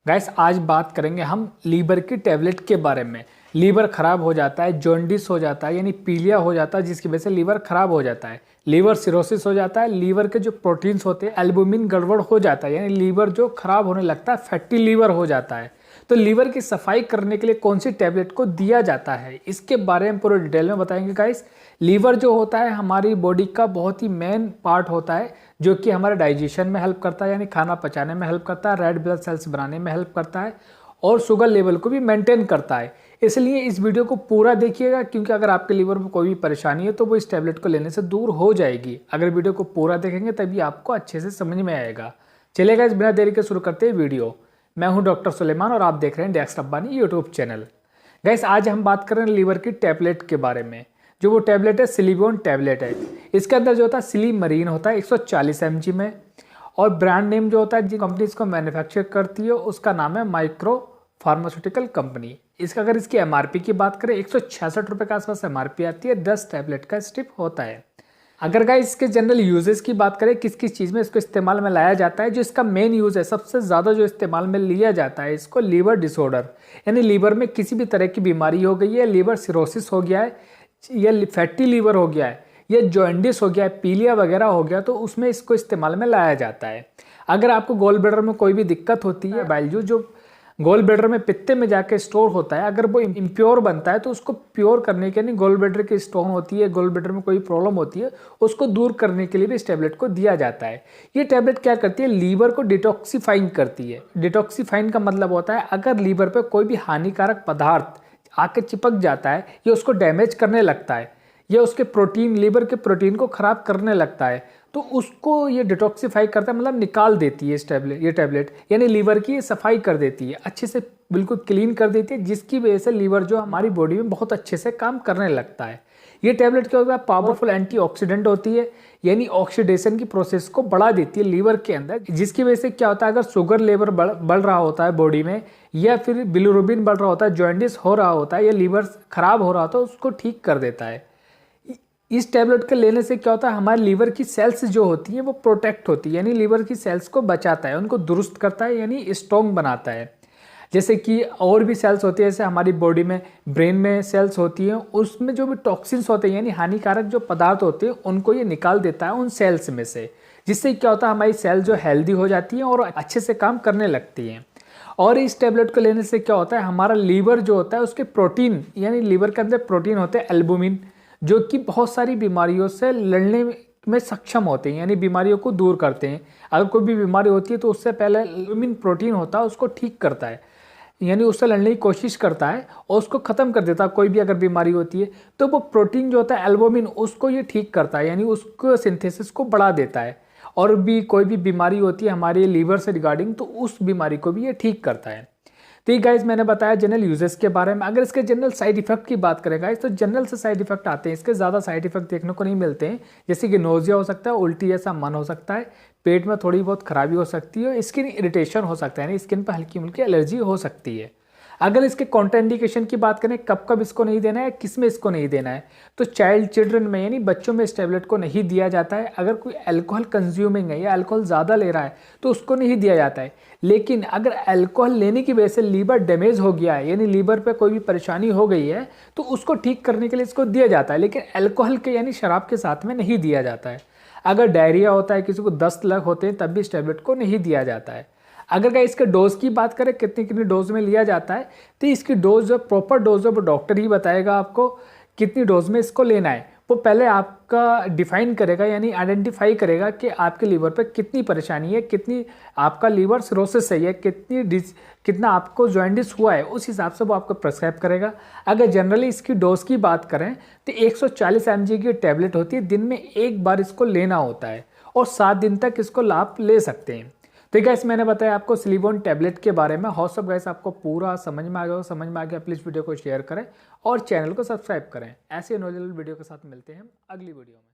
Guys आज बात करेंगे हम लीवर की टैबलेट के बारे में। लीवर खराब हो जाता है, जॉन्डिस हो जाता है यानी पीलिया हो जाता है, जिसकी वजह से लीवर खराब हो जाता है। लीवर सिरोसिस हो जाता है, लीवर के जो प्रोटीन्स होते हैं एल्बुमिन गड़बड़ हो जाता है यानी लीवर जो खराब होने लगता है, फैटी लीवर हो जाता है। तो लीवर की सफाई करने के लिए कौन सी टैबलेट को दिया जाता है, इसके बारे में पूरे डिटेल में बताएंगे गाइस। लीवर जो होता है हमारी बॉडी का बहुत ही मेन पार्ट होता है, जो कि हमारे डाइजेशन में हेल्प करता है यानी खाना पचाने में हेल्प करता है, रेड ब्लड सेल्स बनाने में हेल्प करता है और शुगर लेवल को भी मेंटेन करता है। इसलिए इस वीडियो को पूरा देखिएगा, क्योंकि अगर आपके लीवर में कोई भी परेशानी है तो वो इस टैबलेट को लेने से दूर हो जाएगी। अगर वीडियो को पूरा देखेंगे तभी आपको अच्छे से समझ में आएगा। चलेगा, इस बिना देरी के शुरू करते हैं वीडियो। मैं हूं डॉक्टर सुलेमान और आप देख रहे हैं डेक्स रब्बानी यूट्यूब चैनल। गैस आज हम बात कर रहे हैं लीवर की टैबलेट के बारे में। जो वो टैबलेट है सिलीबोन टैबलेट है। इसके अंदर जो होता है सिलीमरीन होता है 140 mg में, और ब्रांड नेम जो होता है जिस कंपनी इसको मैन्युफैक्चर करती है उसका नाम है माइक्रो फार्मास्यूटिकल कंपनी। इसका अगर इसकी MRP की बात करें 166 रुपये के आसपास MRP आती है। 10 टैबलेट का स्ट्रिप होता है। अगर गाइस इसके जनरल यूजेस की बात करें किस किस चीज़ में इसको इस्तेमाल में लाया जाता है, जो इसका मेन यूज़ है सबसे ज़्यादा जो इस्तेमाल में लिया जाता है इसको लीवर डिसऑर्डर यानी लीवर में किसी भी तरह की बीमारी हो गई है, लीवर सिरोसिस हो गया है या फैटी लीवर हो गया है या जॉन्डिस हो गया है, पीलिया वगैरह हो गया, तो उसमें इसको इस्तेमाल में लाया जाता है। अगर आपको गोल ब्लैडर में कोई भी दिक्कत होती है, बाइल जो गोल ब्लैडर में पित्ते में जाके स्टोर होता है, अगर वो इम्प्योर बनता है तो उसको प्योर करने के लिए गोल ब्लैडर की स्टोन होती है, गोल ब्लैडर में कोई प्रॉब्लम होती है, उसको दूर करने के लिए भी इस टैबलेट को दिया जाता है। ये टैबलेट क्या करती है, लीवर को डिटॉक्सिफाइंग करती है। डिटॉक्सिफाइंग का मतलब होता है अगर लीवर पर कोई भी हानिकारक पदार्थ आके चिपक जाता है, ये उसको डैमेज करने लगता है, ये उसके प्रोटीन लीवर के प्रोटीन को खराब करने लगता है, तो उसको ये डिटॉक्सिफाई करता है, मतलब निकाल देती है ये टैबलेट यानी लीवर की सफाई कर देती है, अच्छे से बिल्कुल क्लीन कर देती है, जिसकी वजह से लीवर जो हमारी बॉडी में बहुत अच्छे से काम करने लगता है। ये टैबलेट क्या होता है, पावरफुल एंटीऑक्सीडेंट होती है यानी ऑक्सीडेशन की प्रोसेस को बढ़ा देती है लीवर के अंदर, जिसकी वजह से क्या होता है अगर शुगर लेवल बढ़ रहा होता है बॉडी में या फिर बिलिरुबिन बढ़ रहा होता है, जॉन्डिस हो रहा होता है या लीवर खराब हो रहा होता है, उसको ठीक कर देता है। इस टैबलेट के लेने से क्या होता है हमारे लीवर की सेल्स जो होती हैं वो प्रोटेक्ट होती है यानी लीवर की सेल्स को बचाता है, उनको दुरुस्त करता है यानी स्ट्रॉन्ग बनाता है। जैसे कि और भी सेल्स होती है, जैसे हमारी बॉडी में ब्रेन में सेल्स होती हैं, उसमें जो भी टॉक्सिन्स होते हैं यानी हानिकारक जो पदार्थ होते हैं उनको ये निकाल देता है उन सेल्स में से, जिससे क्या होता है हमारी सेल जो हेल्दी हो जाती है और अच्छे से काम करने लगती हैं। और इस टैबलेट को लेने से क्या होता है हमारा लीवर जो होता है उसके प्रोटीन यानी लीवर के अंदर प्रोटीन होते हैं एल्बुमिन, जो कि बहुत सारी बीमारियों से लड़ने में सक्षम होते हैं यानी बीमारियों को दूर करते हैं। अगर कोई भी बीमारी होती है तो उससे पहले एल्बुमिन प्रोटीन होता है उसको ठीक करता है यानी उससे लड़ने की कोशिश करता है और उसको ख़त्म कर देता है। कोई भी अगर बीमारी होती है तो वो प्रोटीन जो होता है एल्बुमिन उसको ये ठीक करता है यानी उसको सिंथेसिस को बढ़ा देता है, और भी कोई भी बीमारी होती है हमारे लीवर से रिगार्डिंग तो उस बीमारी को भी ये ठीक करता है। तो ये गाइज मैंने बताया जनरल यूजेस के बारे में। अगर इसके जनरल साइड इफेक्ट की बात करें गाइज तो जनरल से साइड इफेक्ट आते हैं, इसके ज़्यादा साइड इफेक्ट देखने को नहीं मिलते हैं, जैसे कि नोजिया हो सकता है, उल्टी जैसा मन हो सकता है, पेट में थोड़ी बहुत खराबी हो सकती है, स्किन इरिटेशन हो सकता है यानी स्किन पर हल्की मुल्की एलर्जी हो सकती है। अगर इसके कॉन्ट्राइंडिकेशन की बात करें कब कब इसको नहीं देना है, किस में इसको नहीं देना है, तो चिल्ड्रन में यानी बच्चों में इस टैबलेट को नहीं दिया जाता है। अगर कोई अल्कोहल कंज्यूमिंग है या अल्कोहल ज़्यादा ले रहा है तो उसको नहीं दिया जाता है। लेकिन अगर अल्कोहल लेने की वजह से लीवर डैमेज हो गया है यानी लीवर पे कोई भी परेशानी हो गई है तो उसको ठीक करने के लिए इसको दिया जाता है, लेकिन अल्कोहल के यानी शराब के साथ में नहीं दिया जाता है। अगर डायरिया होता है, किसी को दस्त लग होते हैं, तब भी इस टैबलेट को नहीं दिया जाता है। अगर क्या इसके डोज की बात करें कितनी कितनी डोज में लिया जाता है, तो इसकी डोज जो प्रॉपर डोज है वो डॉक्टर ही बताएगा आपको कितनी डोज में इसको लेना है। वो पहले आपका डिफाइन करेगा यानी आइडेंटिफाई करेगा कि आपके लीवर पे कितनी परेशानी है, कितनी आपका लीवर सिरोसिस है या कितना आपको जॉन्डिस हुआ है, उस हिसाब से वो आपको प्रेस्क्राइब करेगा। अगर जनरली इसकी डोज की बात करें तो 140 mg की टैबलेट होती है, दिन में एक बार इसको लेना होता है और 7 दिन तक इसको लाभ ले सकते हैं। तो गैस मैंने बताया आपको सिलीबोन टैबलेट के बारे में। होप सो गैस आपको पूरा समझ में आ गया। समझ में आ गया प्लीज़ वीडियो को शेयर करें और चैनल को सब्सक्राइब करें। ऐसे नॉलेजेबल वीडियो के साथ मिलते हैं अगली वीडियो में।